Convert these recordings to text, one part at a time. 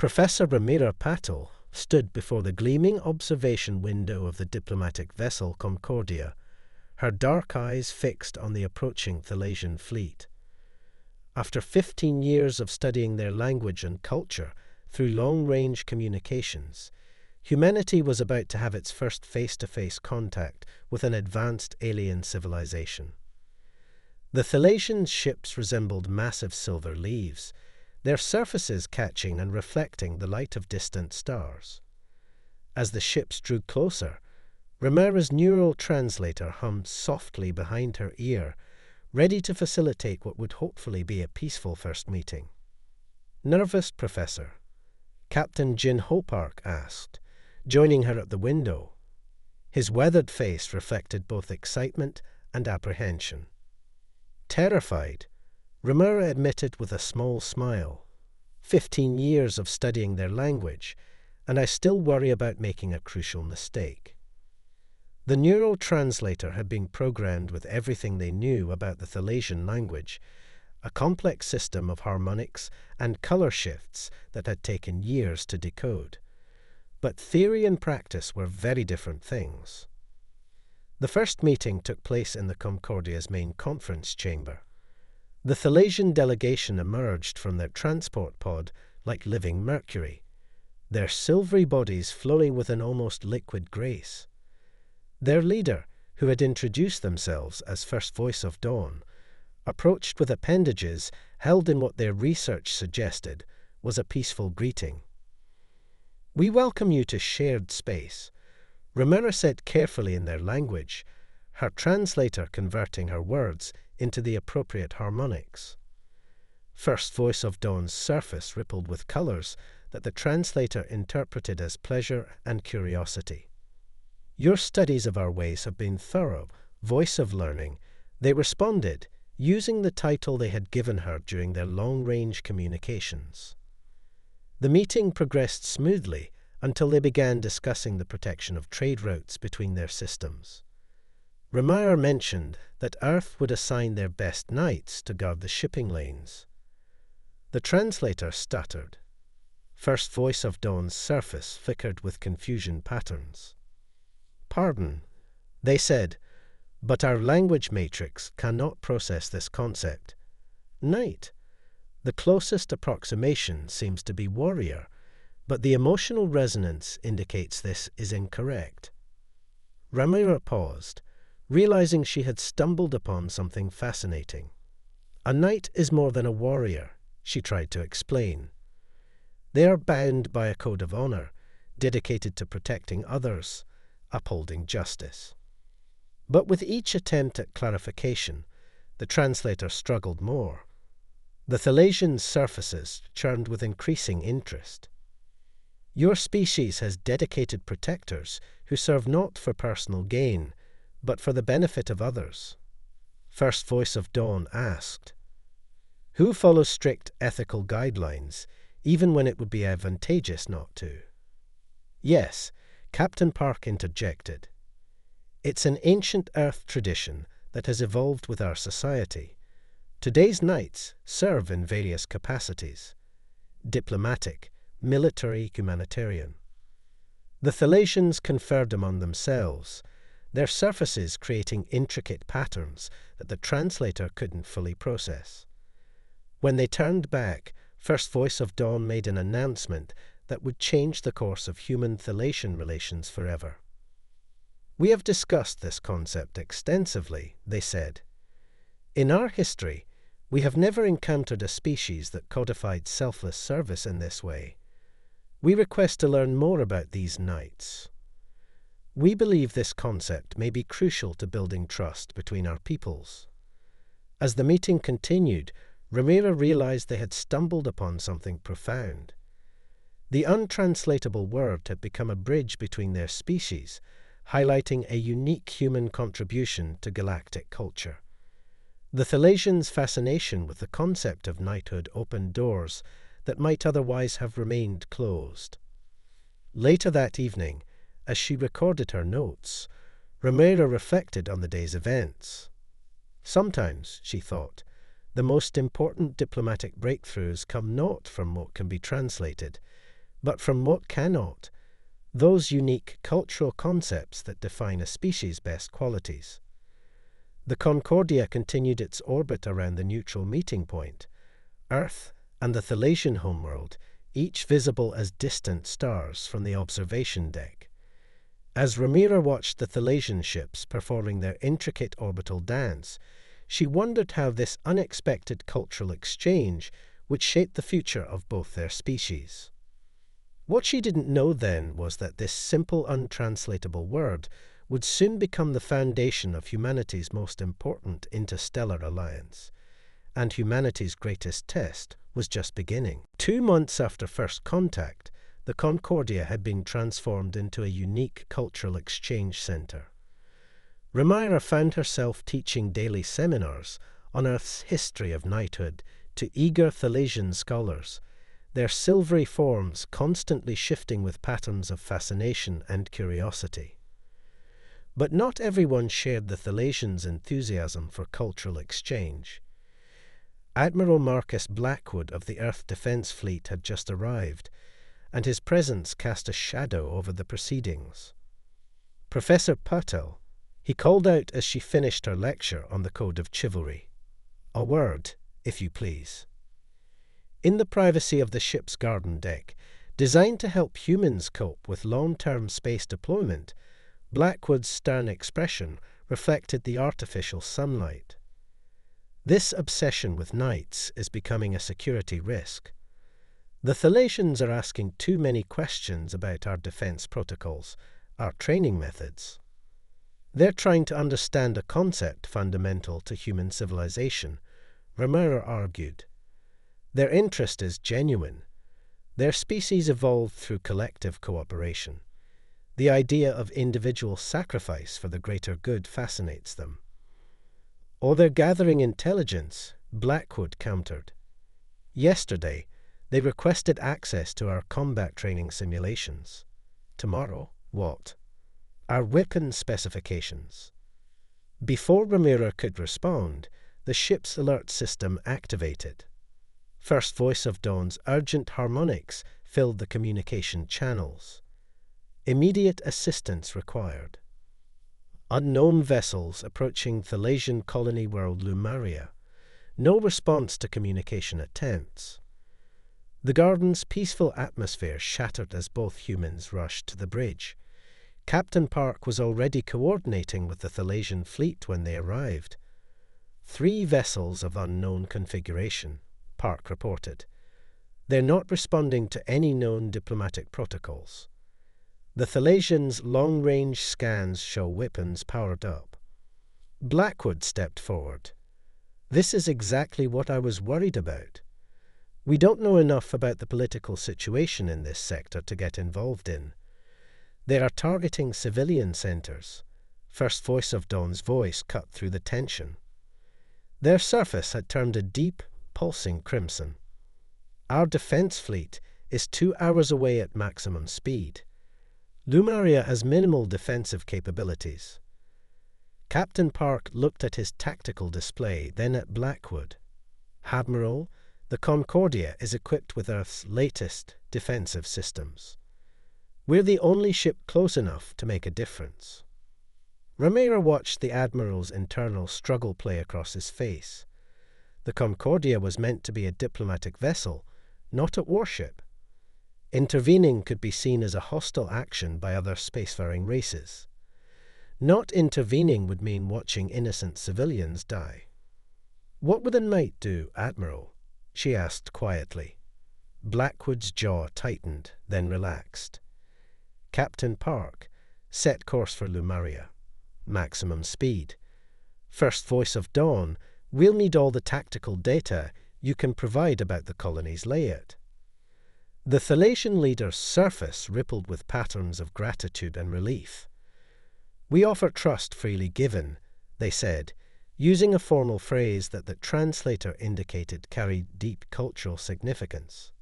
Professor Ramira Patel stood before the gleaming observation window of the diplomatic vessel Concordia, her dark eyes fixed on the approaching Thalasian fleet. After 15 years of studying their language and culture through long-range communications, humanity was about to have its first face-to-face contact with an advanced alien civilization. The Thalasian ships resembled massive silver leaves, their surfaces catching and reflecting the light of distant stars. As the ships drew closer, Ramira's neural translator hummed softly behind her ear, ready to facilitate what would hopefully be a peaceful first meeting. "Nervous, Professor?" Captain Jin Hopark asked, joining her at the window. His weathered face reflected both excitement and apprehension. "Terrified," Ramira admitted with a small smile. 15 years of studying their language, and I still worry about making a crucial mistake. The neural translator had been programmed with everything they knew about the Thalasian language, a complex system of harmonics and color shifts that had taken years to decode. But theory and practice were very different things. The first meeting took place in the Concordia's main conference chamber. The Thalasian delegation emerged from their transport pod like living mercury, their silvery bodies flowing with an almost liquid grace. Their leader, who had introduced themselves as First Voice of Dawn, approached with appendages held in what their research suggested was a peaceful greeting. "We welcome you to shared space," Ramira said carefully in their language, her translator converting her words into the appropriate harmonics. First Voice of Dawn's surface rippled with colors that the translator interpreted as pleasure and curiosity. "Your studies of our ways have been thorough, Voice of Learning," they responded, using the title they had given her during their long-range communications. The meeting progressed smoothly until they began discussing the protection of trade routes between their systems. Ramira mentioned that Earth would assign their best knights to guard the shipping lanes. The translator stuttered. First Voice of Dawn's surface flickered with confusion patterns. "Pardon," they said, "but our language matrix cannot process this concept. Knight. The closest approximation seems to be warrior, but the emotional resonance indicates this is incorrect." Ramira paused, realizing she had stumbled upon something fascinating. "A knight is more than a warrior," she tried to explain. "They are bound by a code of honor, dedicated to protecting others, upholding justice." But with each attempt at clarification, the translator struggled more. The Thalasian surfaces churned with increasing interest. "Your species has dedicated protectors who serve not for personal gain, but for the benefit of others." First Voice of Dawn asked. "Who follows strict ethical guidelines, even when it would be advantageous not to?" "Yes," Captain Park interjected. "It's an ancient Earth tradition that has evolved with our society. Today's knights serve in various capacities: diplomatic, military, humanitarian. The Thalasians conferred among themselves, their surfaces creating intricate patterns that the translator couldn't fully process. When they turned back, First Voice of Dawn made an announcement that would change the course of human-Thalasian relations forever. "We have discussed this concept extensively," they said. "In our history, we have never encountered a species that codified selfless service in this way. We request to learn more about these knights. We believe this concept may be crucial to building trust between our peoples." As the meeting continued, Ramira realized they had stumbled upon something profound. The untranslatable word had become a bridge between their species, highlighting a unique human contribution to galactic culture. The Thalasians' fascination with the concept of knighthood opened doors that might otherwise have remained closed. Later that evening, as she recorded her notes, Ramira reflected on the day's events. Sometimes, she thought, the most important diplomatic breakthroughs come not from what can be translated, but from what cannot, those unique cultural concepts that define a species' best qualities. The Concordia continued its orbit around the neutral meeting point, Earth and the Thalassian homeworld, each visible as distant stars from the observation deck. As Rhaenyra watched the Thalassian ships performing their intricate orbital dance, she wondered how this unexpected cultural exchange would shape the future of both their species. What she didn't know then was that this simple, untranslatable word would soon become the foundation of humanity's most important interstellar alliance, and humanity's greatest test was just beginning. 2 months after first contact, the Concordia had been transformed into a unique cultural exchange center. Rhaenyra found herself teaching daily seminars on Earth's history of knighthood to eager Thalassian scholars, their silvery forms constantly shifting with patterns of fascination and curiosity. But not everyone shared the Thalassians' enthusiasm for cultural exchange. Admiral Marcus Blackwood of the Earth Defense Fleet had just arrived, and his presence cast a shadow over the proceedings. Professor Patel, he called out as she finished her lecture on the Code of Chivalry. "A word, if you please." In the privacy of the ship's garden deck, designed to help humans cope with long-term space deployment, Blackwood's stern expression reflected the artificial sunlight. This obsession with knights is becoming a security risk. The Thalassians are asking too many questions about our defense protocols, our training methods. They're trying to understand a concept fundamental to human civilization, Rhaenyra argued. Their interest is genuine. Their species evolved through collective cooperation. The idea of individual sacrifice for the greater good fascinates them. Or they're gathering intelligence, Blackwood countered. Yesterday, they requested access to our combat training simulations. Tomorrow, what? Our weapon specifications. Before Rhaenyra could respond, the ship's alert system activated. First Voice of Dawn's urgent harmonics filled the communication channels. Immediate assistance required. Unknown vessels approaching Thalassian colony world Lumaria. No response to communication attempts. The garden's peaceful atmosphere shattered as both humans rushed to the bridge. Captain Park was already coordinating with the Thalassian fleet when they arrived. 3 vessels of unknown configuration, Park reported. They're not responding to any known diplomatic protocols. The Thalassians' long-range scans show weapons powered up. Blackwood stepped forward. "This is exactly what I was worried about. We don't know enough about the political situation in this sector to get involved in. They are targeting civilian centers." First Voice of Dawn's voice cut through the tension. Their surface had turned a deep, pulsing crimson. "Our defense fleet is 2 hours away at maximum speed. Lumaria has minimal defensive capabilities." Captain Park looked at his tactical display, then at Blackwood. "Admiral, the Concordia is equipped with Earth's latest defensive systems. We're the only ship close enough to make a difference." Rhaenyra watched the Admiral's internal struggle play across his face. The Concordia was meant to be a diplomatic vessel, not a warship. Intervening could be seen as a hostile action by other spacefaring races. Not intervening would mean watching innocent civilians die. "What would a knight do, Admiral?" she asked quietly. Blackwood's jaw tightened, then relaxed. Captain Park, set course for Lumaria. Maximum speed. First Voice of Dawn, we'll need all the tactical data you can provide about the colony's layout. The Thalassian leader's surface rippled with patterns of gratitude and relief. "We offer trust freely given," they said, using a formal phrase that the translator indicated carried deep cultural significance.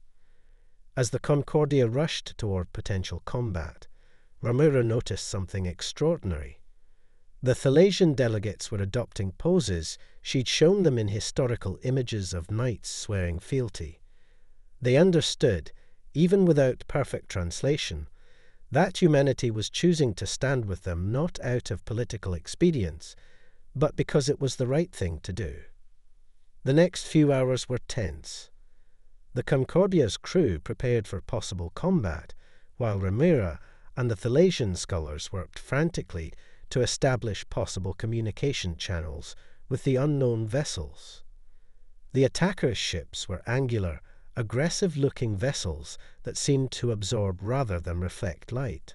As the Concordia rushed toward potential combat, Rhaenyra noticed something extraordinary. The Thalassian delegates were adopting poses she'd shown them in historical images of knights swearing fealty. They understood, even without perfect translation, that humanity was choosing to stand with them not out of political expedience, but because it was the right thing to do. The next few hours were tense. The Concordia's crew prepared for possible combat, while Ramira and the Thalassian scholars worked frantically to establish possible communication channels with the unknown vessels. The attackers' ships were angular, aggressive-looking vessels that seemed to absorb rather than reflect light.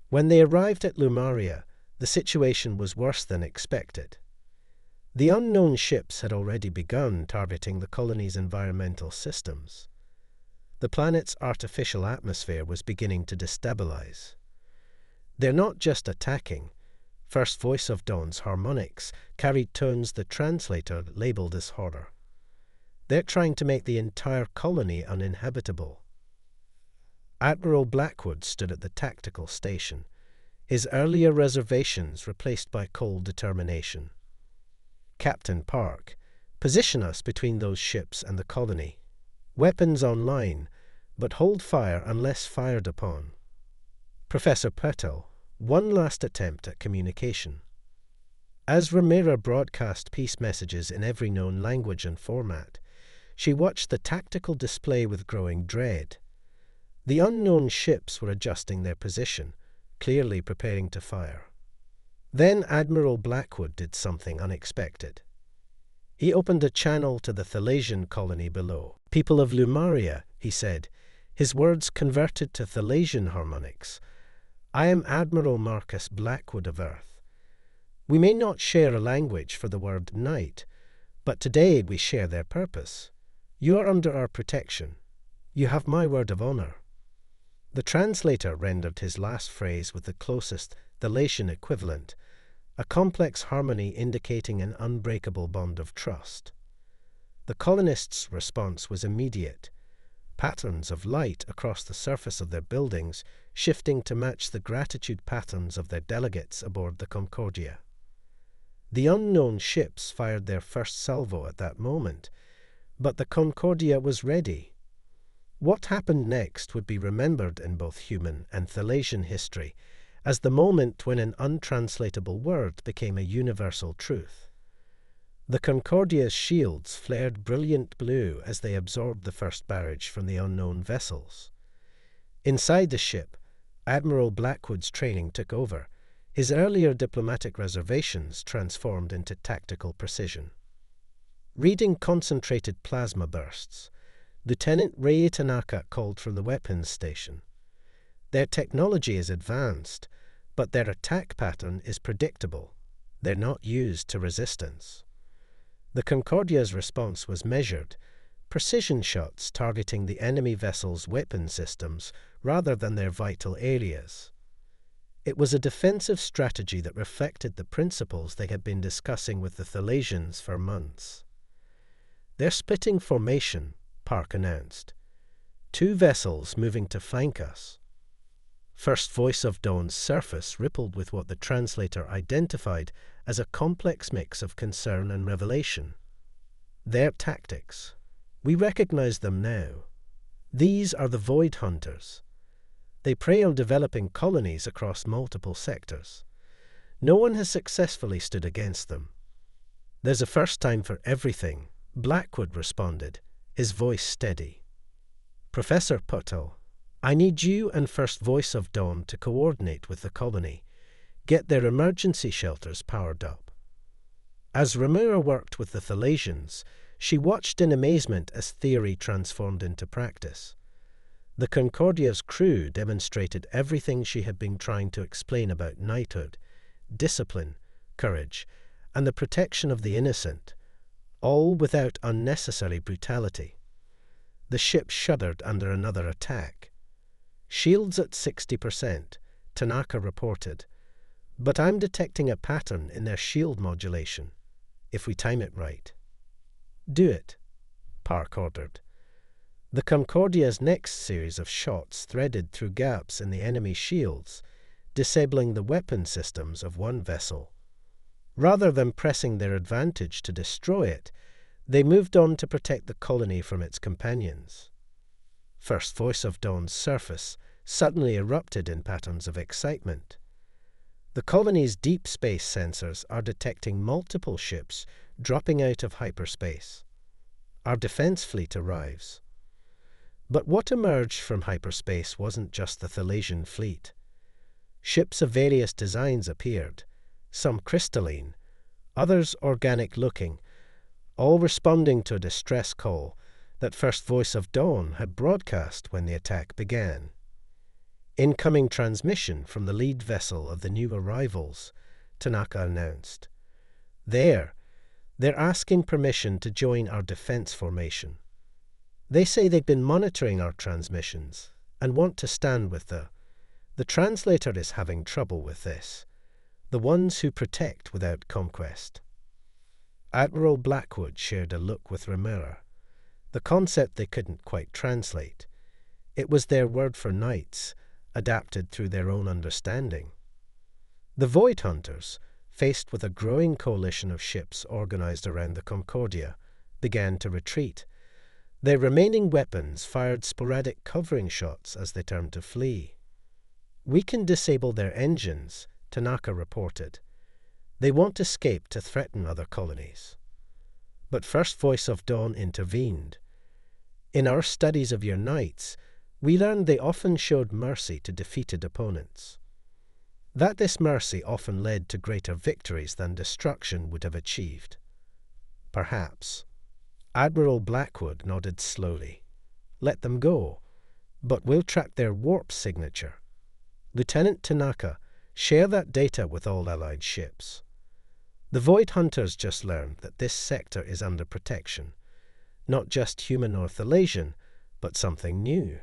When they arrived at Lumaria, the situation was worse than expected. The unknown ships had already begun targeting the colony's environmental systems. The planet's artificial atmosphere was beginning to destabilize. They're not just attacking. First Voice of Dawn's harmonics carried tones the translator labeled as horror. They're trying to make the entire colony uninhabitable. Admiral Blackwood stood at the tactical station, his earlier reservations replaced by cold determination. Captain Park, position us between those ships and the colony. Weapons online, but hold fire unless fired upon. Professor Petel, one last attempt at communication. As Ramira broadcast peace messages in every known language and format, she watched the tactical display with growing dread. The unknown ships were adjusting their position, clearly preparing to fire. Then Admiral Blackwood did something unexpected. He opened a channel to the Thalassian colony below. "People of Lumaria," he said, his words converted to Thalassian harmonics. "I am Admiral Marcus Blackwood of Earth. We may not share a language for the word night, but today we share their purpose. You are under our protection. You have my word of honor." The translator rendered his last phrase with the closest Thalassian equivalent, a complex harmony indicating an unbreakable bond of trust. The colonists' response was immediate, patterns of light across the surface of their buildings shifting to match the gratitude patterns of their delegates aboard the Concordia. The unknown ships fired their first salvo at that moment, but the Concordia was ready. What happened next would be remembered in both human and Thalassian history as the moment when an untranslatable word became a universal truth. The Concordia's shields flared brilliant blue as they absorbed the first barrage from the unknown vessels. Inside the ship, Admiral Blackwood's training took over, his earlier diplomatic reservations transformed into tactical precision. Reading concentrated plasma bursts, Lieutenant Rei Tanaka called from the weapons station. Their technology is advanced, but their attack pattern is predictable. They're not used to resistance. The Concordia's response was measured, precision shots targeting the enemy vessel's weapon systems rather than their vital areas. It was a defensive strategy that reflected the principles they had been discussing with the Thalassians for months. "They're splitting formation," Park announced. "Two vessels moving to flank us." First Voice of Dawn's surface rippled with what the translator identified as a complex mix of concern and revelation. "Their tactics. We recognize them now. These are the Void Hunters. They prey on developing colonies across multiple sectors. No one has successfully stood against them. There's a first time for everything," Blackwood responded, his voice steady. "Professor Petel, I need you and First Voice of Dawn to coordinate with the colony, get their emergency shelters powered up." As Ramira worked with the Thalassians, she watched in amazement as theory transformed into practice. The Concordia's crew demonstrated everything she had been trying to explain about knighthood, discipline, courage, and the protection of the innocent, all without unnecessary brutality. The ship shuddered under another attack. "Shields at 60%, Tanaka reported, but I'm detecting a pattern in their shield modulation, if we time it right." "Do it," Park ordered. The Concordia's next series of shots threaded through gaps in the enemy shields, disabling the weapon systems of one vessel. Rather than pressing their advantage to destroy it, they moved on to protect the colony from its companions. First voice of dawn's surface suddenly erupted in patterns of excitement. The colony's deep space sensors are detecting multiple ships dropping out of hyperspace. Our defense fleet arrives. But what emerged from hyperspace wasn't just the Thalasian fleet. Ships of various designs appeared, some crystalline, others organic-looking, all responding to a distress call that First Voice of Dawn had broadcast when the attack began. Incoming transmission from the lead vessel of the new arrivals, Tanaka announced. They're asking permission to join our defense formation. They say they've been monitoring our transmissions and want to stand with the translator is having trouble with this. The ones who protect without conquest. Admiral Blackwood shared a look with Ramira. The concept they couldn't quite translate. It was their word for knights, adapted through their own understanding. The Void Hunters, faced with a growing coalition of ships organized around the Concordia, began to retreat. Their remaining weapons fired sporadic covering shots as they turned to flee. We can disable their engines, Tanaka reported. They won't escape to threaten other colonies. But First Voice of Dawn intervened. In our studies of your knights, we learned they often showed mercy to defeated opponents. That this mercy often led to greater victories than destruction would have achieved. Perhaps. Admiral Blackwood nodded slowly. Let them go, but we'll track their warp signature. Lieutenant Tanaka, share that data with all Allied ships. The Void Hunters just learned that this sector is under protection. Not just human or Thalasian, but something new.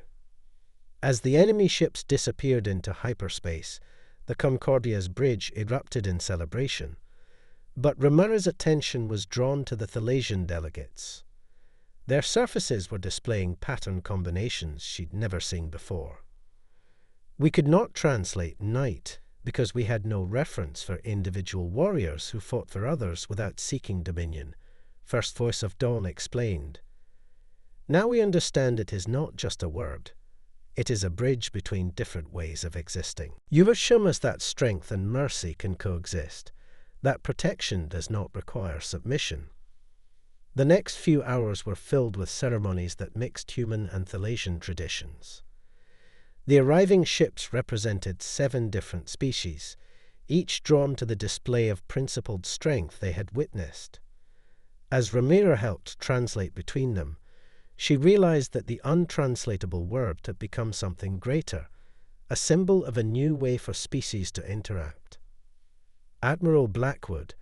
As the enemy ships disappeared into hyperspace, the Concordia's bridge erupted in celebration. But Ramira's attention was drawn to the Thalasian delegates. Their surfaces were displaying pattern combinations she'd never seen before. We could not translate knight because we had no reference for individual warriors who fought for others without seeking dominion, First Voice of Dawn explained. Now we understand it is not just a word. It is a bridge between different ways of existing. You have shown us that strength and mercy can coexist, that protection does not require submission. The next few hours were filled with ceremonies that mixed human and Thalasian traditions. The arriving ships represented 7 different species, each drawn to the display of principled strength they had witnessed. As Ramira helped translate between them, she realized that the untranslatable word had become something greater, a symbol of a new way for species to interact. Admiral Blackwood,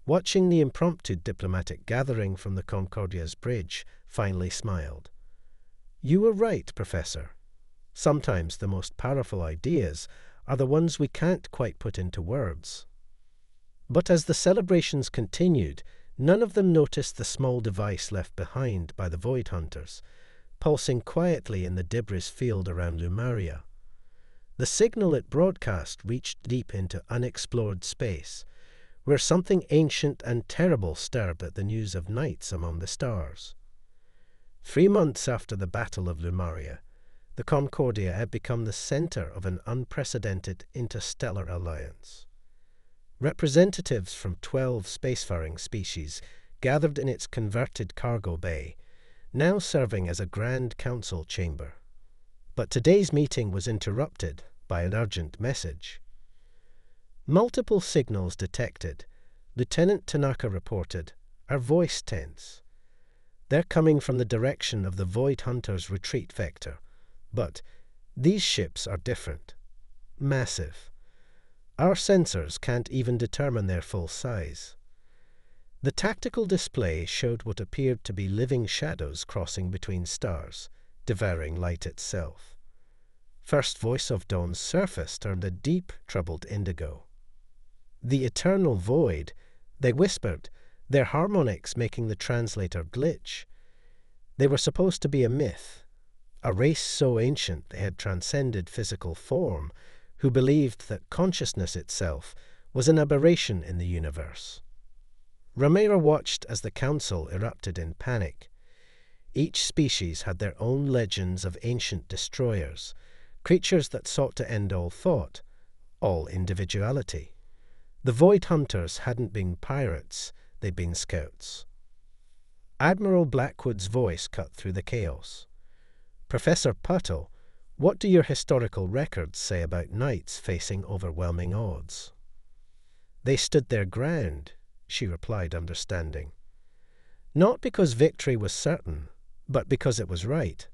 watching the impromptu diplomatic gathering from the Concordia's bridge, finally smiled. You were right, Professor. Sometimes the most powerful ideas are the ones we can't quite put into words. But as the celebrations continued, none of them noticed the small device left behind by the Void Hunters, pulsing quietly in the debris field around Lumaria. The signal it broadcast reached deep into unexplored space, where something ancient and terrible stirred at the news of nights among the stars. 3 months after the Battle of Lumaria, the Concordia had become the center of an unprecedented interstellar alliance. Representatives from 12 spacefaring species gathered in its converted cargo bay, now serving as a Grand Council chamber. But today's meeting was interrupted by an urgent message. Multiple signals detected, Lieutenant Tanaka reported, are voice tense. They're coming from the direction of the Void Hunters' retreat vector. But these ships are different. Massive. Our sensors can't even determine their full size. The tactical display showed what appeared to be living shadows crossing between stars, devouring light itself. First Voice of Dawn's surface turned a deep, troubled indigo. The eternal void, they whispered, their harmonics making the translator glitch. They were supposed to be a myth, a race so ancient they had transcended physical form, who believed that consciousness itself was an aberration in the universe. Ramira watched as the council erupted in panic. Each species had their own legends of ancient destroyers, creatures that sought to end all thought, all individuality. The Void Hunters hadn't been pirates, they'd been scouts. Admiral Blackwood's voice cut through the chaos. "Professor Puttle, what do your historical records say about knights facing overwhelming odds?" "They stood their ground," she replied, understanding. "Not because victory was certain, but because it was right."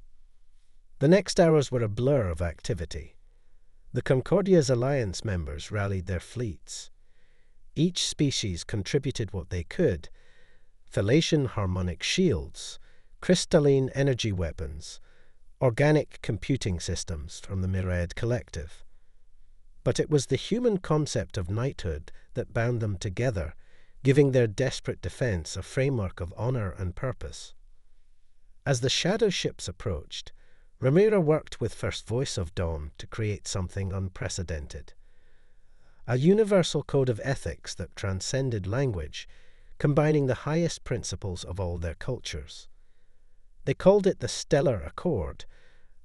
The next hours were a blur of activity. The Concordia's alliance members rallied their fleets. Each species contributed what they could: Thalasian harmonic shields, crystalline energy weapons, organic computing systems from the Myriad Collective. But it was the human concept of knighthood that bound them together, giving their desperate defense a framework of honor and purpose. As the shadow ships approached, Ramira worked with First Voice of Dawn to create something unprecedented. A universal code of ethics that transcended language, combining the highest principles of all their cultures. They called it the Stellar Accord,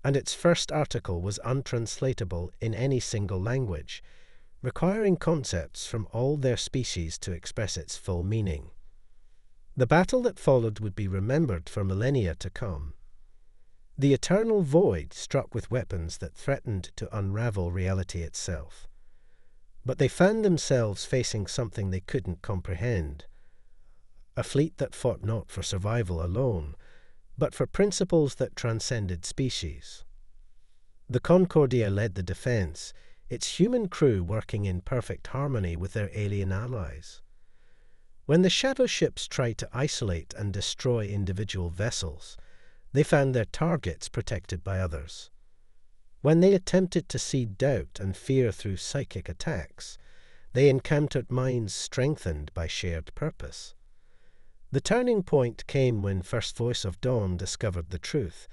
and its first article was untranslatable in any single language, requiring concepts from all their species to express its full meaning. The battle that followed would be remembered for millennia to come. The eternal void struck with weapons that threatened to unravel reality itself. But they found themselves facing something they couldn't comprehend. A fleet that fought not for survival alone, but for principles that transcended species. The Concordia led the defense, its human crew working in perfect harmony with their alien allies. When the shadow ships tried to isolate and destroy individual vessels, they found their targets protected by others. When they attempted to seed doubt and fear through psychic attacks, they encountered minds strengthened by shared purpose. The turning point came when First Voice of Dawn discovered the truth.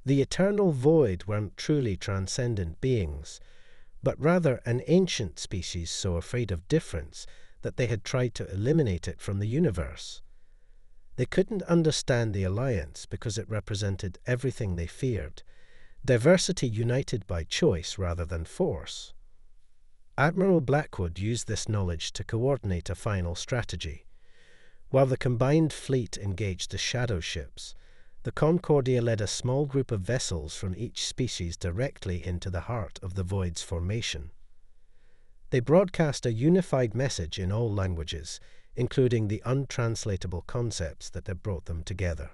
The eternal void weren't truly transcendent beings, but rather an ancient species so afraid of difference that they had tried to eliminate it from the universe. They couldn't understand the alliance because it represented everything they feared: diversity united by choice rather than force. Admiral Blackwood used this knowledge to coordinate a final strategy. While the combined fleet engaged the shadow ships, the Concordia led a small group of vessels from each species directly into the heart of the Void's formation. They broadcast a unified message in all languages, including the untranslatable concepts that had brought them together.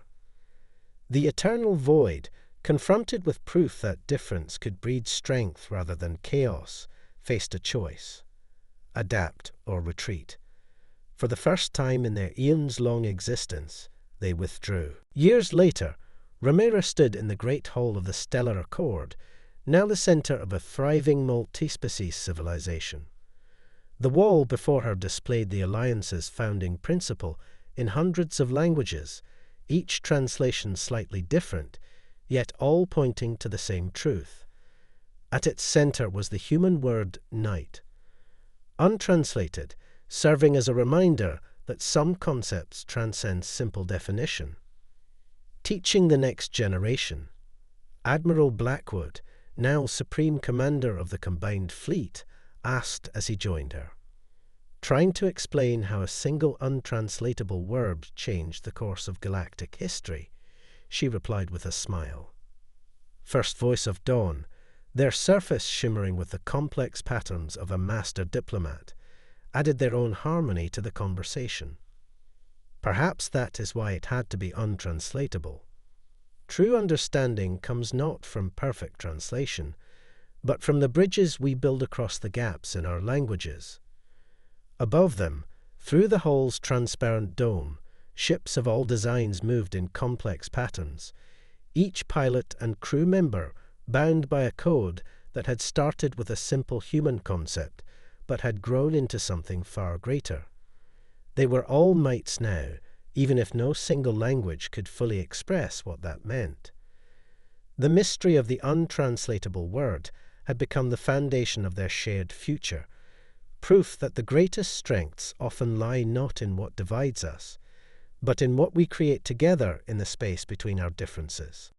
The eternal void, confronted with proof that difference could breed strength rather than chaos, faced a choice: adapt or retreat. For the first time in their eons-long existence, they withdrew. Years later, Ramira stood in the great hall of the Stellar Accord, now the center of a thriving multi-species civilization. The wall before her displayed the Alliance's founding principle in hundreds of languages, each translation slightly different, yet all pointing to the same truth. At its center was the human word knight. Untranslated, serving as a reminder that some concepts transcend simple definition. Teaching the next generation, Admiral Blackwood, now Supreme Commander of the combined fleet, asked as he joined her, trying to explain how a single untranslatable word changed the course of galactic history. She replied with a smile. First Voice of Dawn, their surface shimmering with the complex patterns of a master diplomat, added their own harmony to the conversation. Perhaps that is why it had to be untranslatable. True understanding comes not from perfect translation, but from the bridges we build across the gaps in our languages. Above them, through the hall's transparent dome, ships of all designs moved in complex patterns, each pilot and crew member bound by a code that had started with a simple human concept, but had grown into something far greater. They were all knights now, even if no single language could fully express what that meant. The mystery of the untranslatable word had become the foundation of their shared future, proof that the greatest strengths often lie not in what divides us, but in what we create together in the space between our differences.